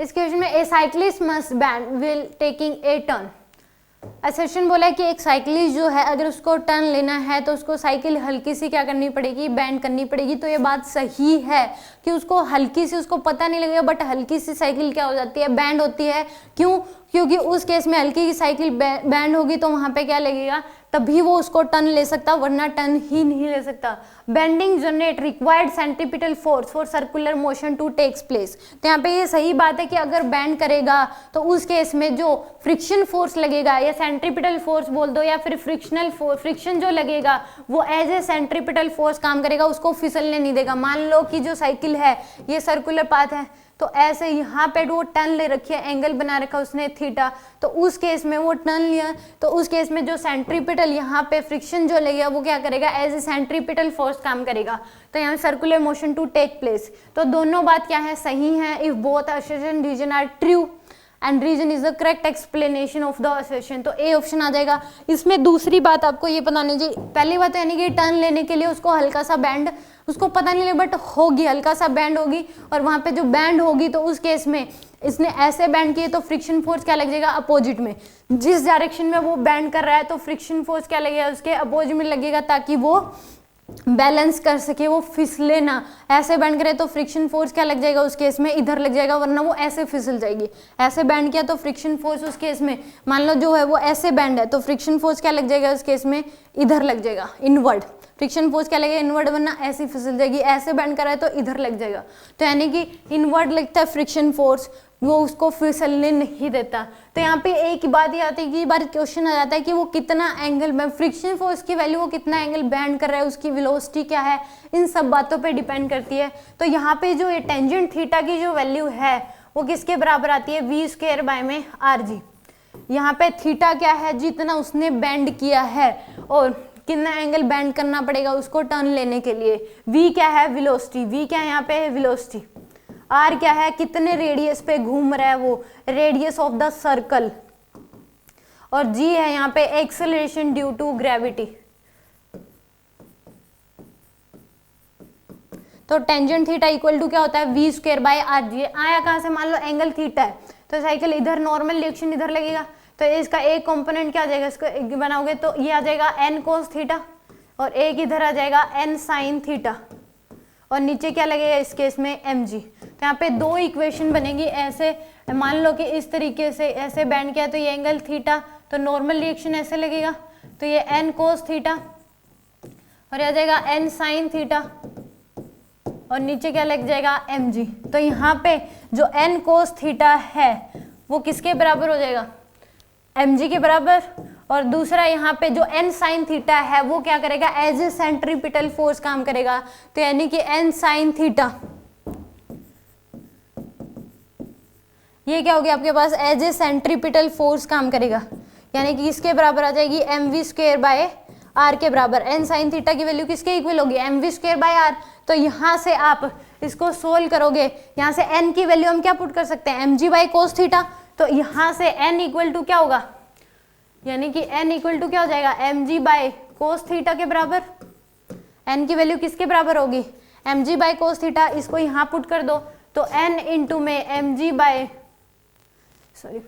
इस क्वेश्चन में a cyclist must bend while taking a turn. Assertion बोला है कि एक साइकिलिस्ट जो है अगर उसको टर्न लेना है तो उसको साइकिल हल्की सी क्या करनी पड़ेगी, बैंड करनी पड़ेगी। तो ये बात सही है कि उसको हल्की सी, उसको पता नहीं लगेगा बट हल्की सी साइकिल क्या हो जाती है, बैंड होती है। क्यों? क्योंकि उस केस में हल्की की साइकिल बैंड होगी तो वहां पे क्या लगेगा, तभी वो उसको टर्न ले सकता, वरना टर्न ही नहीं ले सकता। Bending generate required centripetal force for circular motion to takes place. तो यहाँ पे ये सही बात है कि अगर बैंड करेगा तो उस केस में जो फ्रिक्शन फोर्स लगेगा या सेंट्रीपिटल फोर्स बोल दो या फिर फ्रिक्शन जो लगेगा वो एज ए सेंट्रीपिटल फोर्स काम करेगा, उसको फिसलने नहीं देगा। मान लो कि जो साइकिल है ये सर्कुलर पाथ है तो ऐसे यहाँ पे वो टर्न ले रखी है, एंगल बना रखा उसने थीटा, तो उस केस में वो टर्न लिया तो उस केस में जो सेंट्रीपिटल यहाँ पे फ्रिक्शन जो लगेगा वो क्या करेगा, एज ए सेंट्रीपिटल फोर्स काम करेगा। तो यहाँ circular motion to take place. तो दोनों बात क्या है, सही है। If both assertion reason are true and reason is the correct explanation of the assertion, तो ए ऑप्शन आ जाएगा। इसमें दूसरी बात आपको ये बतानी चाहिए, पहली बात यानी कि टर्न लेने के लिए उसको हल्का सा बैंड, उसको पता नहीं लगे बट होगी, हल्का सा बैंड होगी, और वहां पे जो बैंड होगी तो उस केस में इसने ऐसे बैंड किए तो फ्रिक्शन फोर्स क्या लग जाएगा, अपोजिट में। जिस डायरेक्शन में वो बैंड कर रहा है तो फ्रिक्शन फोर्स क्या लगेगा, उसके अपोजिट में लगेगा, ताकि वो बैलेंस कर सके, वो फिसले ना। ऐसे बैंड करे तो फ्रिक्शन फोर्स क्या लग जाएगा उस केस में, इधर लग जाएगा, वरना वो ऐसे फिसल जाएगी। ऐसे बैंड किया तो फ्रिक्शन फोर्स उस केस में, मान लो जो है वो ऐसे बैंड है तो फ्रिक्शन फोर्स क्या लग जाएगा उस केस में, इधर लग जाएगा, इनवर्ड। फ्रिक्शन फोर्स क्या लगेगा, इनवर्ड, वरना ऐसे फिसल जाएगी। ऐसे बैंड करा है तो इधर लग जाएगा, तो यानी कि इनवर्ड लगता है फ्रिक्शन फोर्स, वो उसको फिसलने नहीं देता। तो यहाँ पे एक बात ये आती है कि बार क्वेश्चन आ जाता है कि वो कितना एंगल में, फ्रिक्शन फोर्स की वैल्यू, वो कितना एंगल बैंड कर रहा है, उसकी वेलोसिटी क्या है, इन सब बातों पे डिपेंड करती है। तो यहाँ पे जो ये टेंजेंट थीटा की जो वैल्यू है वो किसके बराबर आती है, वी स्क्वायर बाय में आर जी। यहाँ पे थीटा क्या है, जितना उसने बैंड किया है और कितना एंगल बैंड करना पड़ेगा उसको टर्न लेने के लिए। वी क्या है, वेलोसिटी, वी क्या है यहाँ पे, वेलोसिटी। आर क्या है, कितने रेडियस पे घूम रहा है वो, रेडियस ऑफ द सर्कल। और जी है यहाँ पे एक्सेलरेशन ड्यू टू ग्रेविटी। तो टेंजेंट थीटा इक्वल टू क्या होता है, V square by R G. आया कहां से, मान लो एंगल थीटा है तो साइकिल इधर नॉर्मल डायरेक्शन इधर लगेगा, तो इसका एक कंपोनेंट क्या आ जाएगा, इसको बनाओगे तो ये आ जाएगा एन कोस थीटा, और एक इधर आ जाएगा एन साइन थीटा, और नीचे क्या लगेगा इस केस में एम जी। तो यहाँ पे दो इक्वेशन बनेगी ऐसे, मान लो कि इस तरीके से ऐसे बैंड किया तो ये एंगल थीटा, तो नॉर्मल रिएक्शन ऐसे लगेगा, तो ये एन कोस थीटा, और आ जाएगा एन साइन थीटा, और नीचे क्या लग जाएगा एम जी। तो यहाँ पे जो एन कोस थीटा है वो किसके बराबर हो जाएगा, एम जी के बराबर। और दूसरा यहाँ पे जो एन साइन थीटा है वो क्या करेगा, एज ए सेंट्रीपिटल फोर्स काम करेगा, तो यानी कि एन साइन थीटा ये क्या हो गया आपके पास, एज ए सेंट्रीपिटल फोर्स काम करेगा, यानी कि इसके बराबर आ जाएगी M V square by R के बराबर। एन साइन थीटा की वैल्यू किसके इक्वल होगी, M V square by R. तो यहाँ से आप इसको सोल्व करोगे, यहाँ से एन की वैल्यू हम क्या पुट कर सकते हैं, M G by cos theta. तो यहाँ से एन इक्वल टू क्या होगा, यानी कि एन इक्वल टू क्या हो जाएगा, M G by cos theta के बराबर। एन की वैल्यू किसके बराबर होगी, M G by cos theta. इसको यहाँ पुट कर दो तो एन इंटू में एम जी बाई, सॉरी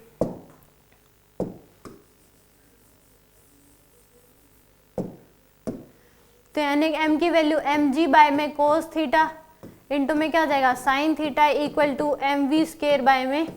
तो यानी एम की वैल्यू एम जी बाय में कोस थीटा इंटू में क्या हो जाएगा sine theta equal to M V square by में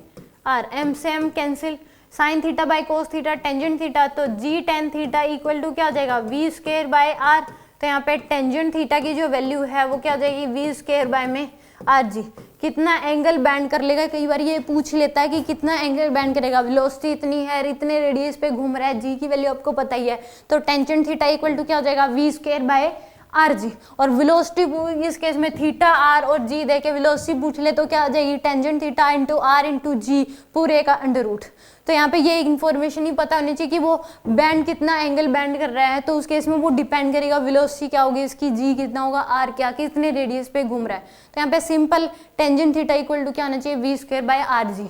आर। एम से M cancel, sine theta by cos theta tangent theta, तो G tan theta equal to क्या हो जाएगा वी स्क्वायर बाय आर। तो यहाँ पे टेंजेंट थीटा की जो वैल्यू है वो क्या हो जाएगी वी स्क्वायर बाय में आर जी। कितना एंगल बैंड कर लेगा, कई बार ये पूछ लेता है कि कितना एंगल बैंड करेगा, वेलोसिटी इतनी है, इतने रेडियस पे घूम रहा है, जी की वैल्यू आपको पता ही है। तो टेंजेंट थीटा इक्वल टू क्या हो जाएगा V square by R G. और वेलोसिटी इस केस में थीटा आर और जी देके वेलोसिटी पूछ ले तो क्या आ जाएगी tangent theta into r into g पूरे का अंडर रूट। तो यहाँ पे ये इन्फॉर्मेशन ही पता होनी चाहिए कि वो बैंड कितना एंगल बैंड कर रहा है, तो उस केस में वो डिपेंड करेगा वेलोसिटी क्या होगी इसकी, जी कितना होगा, आर क्या, कितने रेडियस पे घूम रहा है। तो यहाँ पे simple tangent theta equal to क्या होना चाहिए V square by R ji.